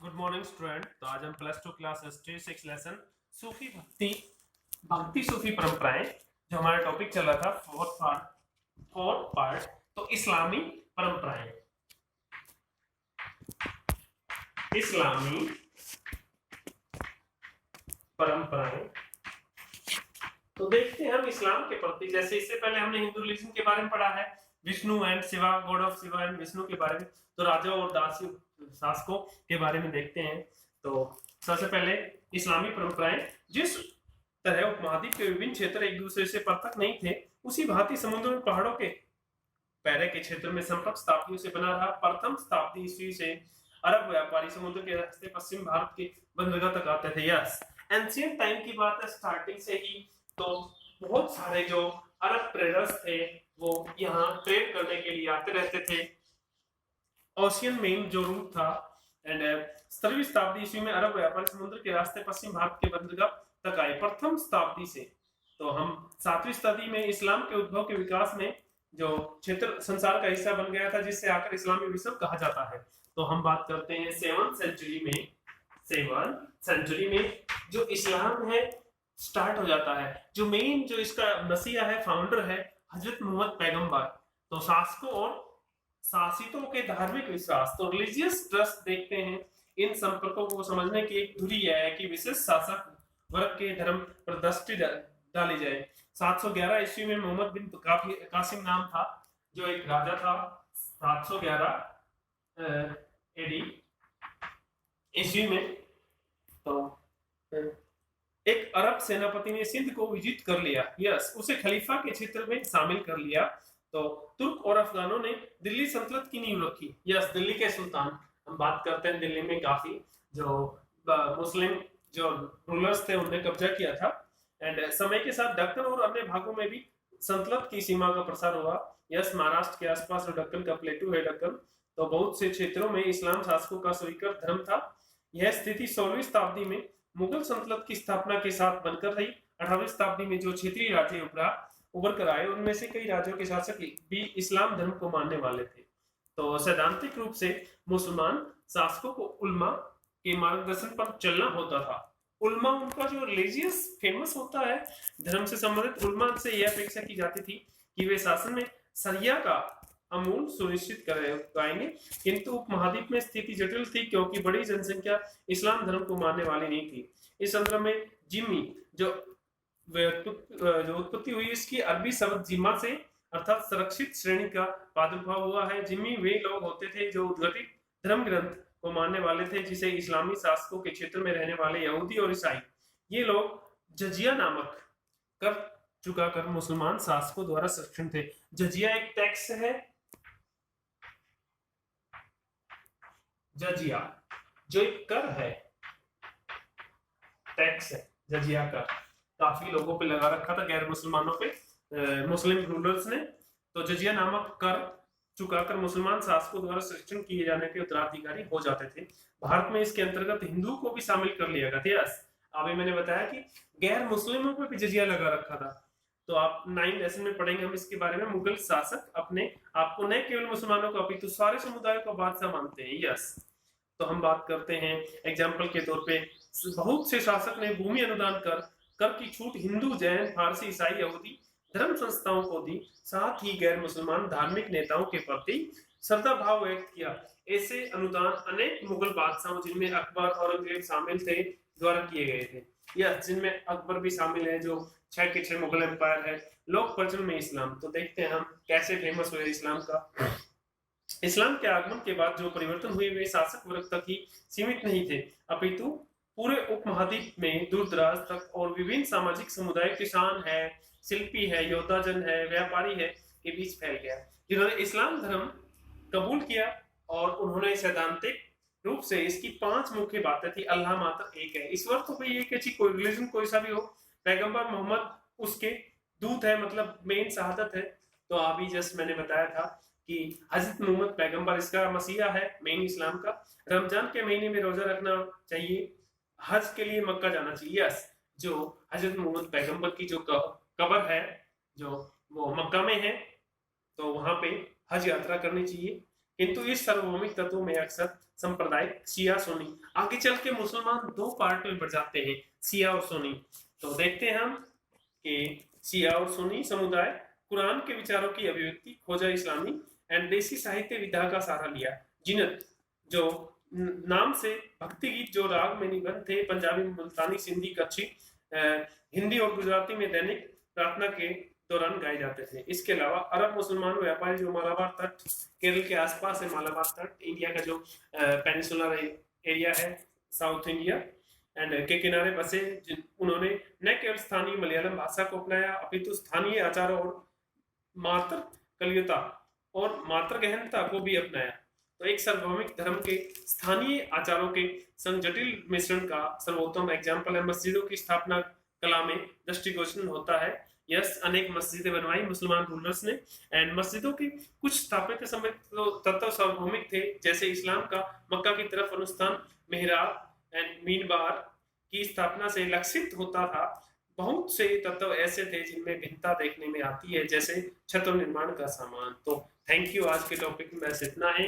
Good morning student. तो आज हम plus two class history 6 lesson Sufi Bhakti Sufi परंपराएं जो हमारा टॉपिक चल रहा था फोर्थ पार्ट। तो इस्लामी परंपराएं तो देखते हैं हम इस्लाम के प्रति। जैसे इससे पहले हमने हिंदू रिलीजन के बारे में पढ़ा है, Vishnu and Shiva, God of Shiva and Vishnu के बारे में। तो राजा और दासी शासकों के बारे में देखते हैं। तो सबसे पहले इस्लामी परंपराएं जिस तरह उपमहाद्वीप के विभिन्न क्षेत्र एक दूसरे से पृथक नहीं थे, उसी भांति समुद्र और पहाड़ों के पैरे के क्षेत्र में संपर्क शताब्दियों से बना रहा। प्रथम शताब्दी ईस्वी से अरब व्यापारी समुद्र के रास्ते पश्चिम भारत के बंदरगाह तक आते थे। यस, एंशिएंट टाइम की बात है, स्टार्टिंग से ही तो बहुत सारे जो अरब ट्रेडर्स थे वो यहाँ ट्रेड करने के लिए आते रहते थे। ओशियन मेन जो रूट था एंड 17वीं शताब्दी ईस्वी में अरब व्यापारी समुद्र के रास्ते पश्चिम भारत के बंदरगाह तक आए। प्रथम शताब्दी से तो हम 7वीं शताब्दी में इस्लाम के उद्भव के विकास में जो क्षेत्र संसार का हिस्सा बन गया था, जिससे आकर इस्लामी विश्व कहा जाता है। तो हम बात करते हैं 7th सेंचुरी में जो इस्लाम है स्टार्ट हो जाता है। जो मेन जो इसका मसीहा है, फाउंडर है हजरत मोहम्मद पैगंबर। तो शासकों और शासितों के धार्मिक विश्वास, तो रिलीजियस ट्रस्ट देखते हैं। इन संपर्कों को समझने की एक धुरी है कि विशेष शासक वर्ग के धर्म पर दृष्टि डाली जाए। 711 ईस्वी में मोहम्मद बिन कासिम नाम था जो एक राजा था। 711 एडी ईस्वी में तो एक अरब सेनापति ने सिंध को विजित कर लिया। यस, उसे खलीफा के क्षेत्र में शामिल कर लिया। तो तुर्क और अफगानों ने दिल्ली सल्तनत की नींव रखी। यस, दिल्ली के सुल्तान, हम बात करते हैं दिल्ली में काफी जो मुस्लिम जो रूलर्स थे उन्होंने कब्जा किया था। एंड समय के साथ दक्कन और अन्य भागों में भी सल्तनत की सीमा का प्रसार हुआ। यस, महाराष्ट्र के आसपास जो दक्कन का प्लेटू है दक्कन, तो बहुत से क्षेत्रों में इस्लाम शासकों का स्वीकृत धर्म था। यह स्थिति 16वीं शताब्दी में मुगल सल्तनत की स्थापना के साथ बनकर रही। 18वीं शताब्दी में जो क्षेत्रीय राज्य उभर कर आए, उनमें से कई राज्यों के शासक भी इस्लाम धर्म को मानने वाले थे। तो सैद्धांतिक रूप से मुसलमान शासकों को उल्मा के मार्गदर्शन पर चलना होता था। उल्मा उनका जो रिलीजियस फेमस होता है, धर्म से संबंधित, उल्मा से यह अपेक्षा की जाती थी कि वे शासन में शरिया का अमूल सुनिश्चित कराएंगे। किंतु उपमहाद्वीप में स्थिति जटिल थी क्योंकि बड़ी जनसंख्या इस्लाम धर्म को मानने वाली नहीं थी। इस संदर्भ में जिम्मी जो उत्पत्ति हुई, इसकी अरबी शब्द जिम्मा से अर्थात सुरक्षित श्रेणी का प्रादुर्भाव हुआ है। जिम्मी वे लोग होते थे जो उद्घटित धर्म ग्रंथ को मानने वाले थे, जिसे इस्लामी शासकों के क्षेत्र में रहने वाले यहूदी और ईसाई, ये लोग जजिया नामक कर चुकाकर मुसलमान शासकों द्वारा संरक्षण थे। जजिया एक टैक्स है, जजिया जो एक कर है, टैक्स है, जजिया कर काफी लोगों पे लगा रखा था, गैर मुसलमानों पे, मुस्लिम रूलर्स ने। तो जजिया नामक कर चुकाकर मुसलमान शासकों द्वारा संरक्षण किए जाने के उत्तराधिकारी हो जाते थे। भारत में इसके अंतर्गत हिंदुओं को भी शामिल कर लिया गया था। यस, अभी मैंने बताया कि गैर मुस्लिमों पे भी जजिया लगा रखा था। तो आप 9 लेसन में पढ़ेंगे हम इसके बारे में। मुगल शासक अपने आपको न केवल मुसलमानों को अपितु सारे समुदायों को बादशाह मानते हैं। यस, तो हम बात करते हैं एग्जाम्पल के तौर पे, बहुत से शासक ने भूमि अनुदान कर की छूट हिंदू, जैन, फारसी, ईसाई, यहूदी धर्म संस्थाओं को दी। साथ ही गैर मुसलमान धार्मिक नेताओं के प्रति श्रद्धा भाव व्यक्त किया। ऐसे अनुदान अनेक मुगल बादशाहों, जिनमें अकबर, औरंगजेब शामिल थे, द्वारा किए गए थे। यह जिनमें अकबर भी शामिल है, जो 6 के 6 मुगल एम्पायर है। लोक प्रचलन में इस्लाम, तो देखते हैं हम कैसे फेमस हुए इस्लाम का। इस्लाम के आगमन के बाद जो परिवर्तन हुए वे शासक वर्ग तक ही सीमित नहीं थे, अपितु पूरे उपमहाद्वीप में दूर दराज तक और विभिन्न सामाजिक समुदाय, किसान है, शिल्पी है, योद्धाजन है, व्यापारी है, के बीच फैल गया। जिन्होंने इस्लाम धर्म कबूल किया और उन्होंने सैद्धांतिक रूप से इसकी 5 मुख्य बातें थी। अल्लाह मात्र एक है, ईश्वर तो भाई एक है, कोई रिलीजन कोई सा भी हो, पैगंबर मोहम्मद उसके दूत है, मतलब मेन शहादत है। तो अभी जस्ट मैंने बताया था कि हजरत मोहम्मद पैगंबर इसका मसीहा है, मेन इस्लाम का। रमजान के महीने में रोजा रखना चाहिए, हज के लिए मक्का जाना चाहिए। यस, जो हजरत मोहम्मद पैगंबर की जो कब्र है जो वो मक्का में है, तो वहां पे हज यात्रा करनी चाहिए। किंतु इस सार्वभौमिक तत्वों में अक्सर सांप्रदायिक शिया सुन्नी, आगे चल के मुसलमान दो पार्ट में बढ़ जाते हैं, शिया और सुन्नी। तो देखते हैं हम कि शिया और सुन्नी समुदाय कुरान के विचारों की अभिव्यक्ति खोजा इस्लामी एंड देसी साहित्य विधा का सहारा लिया। जिनत जो नाम से भक्ति गीत जो राग में निबंध थे, पंजाबी, मुल्तानी, सिंधी, कच्छी, हिंदी और गुजराती में दैनिक प्रार्थना के दौरान गाए जाते थे। इसके अलावा अरब मुसलमान व्यापारी जो मालाबार तट, केरल के आसपास है मालाबार तट, इंडिया का जो पेनिसुलर एरिया है साउथ इंडिया एंड के किनारे बसे, उन्होंने न केवल स्थानीय मलयालम भाषा को अपनाया अपितु स्थानीय आचार और मात्र कलियता और मात्र गहनता को भी अपनाया। तो एक सार्वभौमिक धर्म के स्थानीय आचारों के संग जटिल मिश्रण का सर्वोत्तम एग्जाम्पल है मस्जिदों की स्थापना कला में दृष्टिगोचर होता है। यस, अनेक मस्जिदें बनवाई मुसलमान रूलर्स ने एंड मस्जिदों के कुछ स्थापित समय तो तत्व सार्वभौमिक थे, जैसे इस्लाम का मक्का की तरफ अनुष्ठान मेहराब एंड मीनबार की स्थापना से लक्षित होता था। बहुत से तत्व ऐसे थे जिनमें भिन्नता देखने में आती है, जैसे छत निर्माण का सामान। तो थैंक यू, आज के टॉपिक में बस इतना है।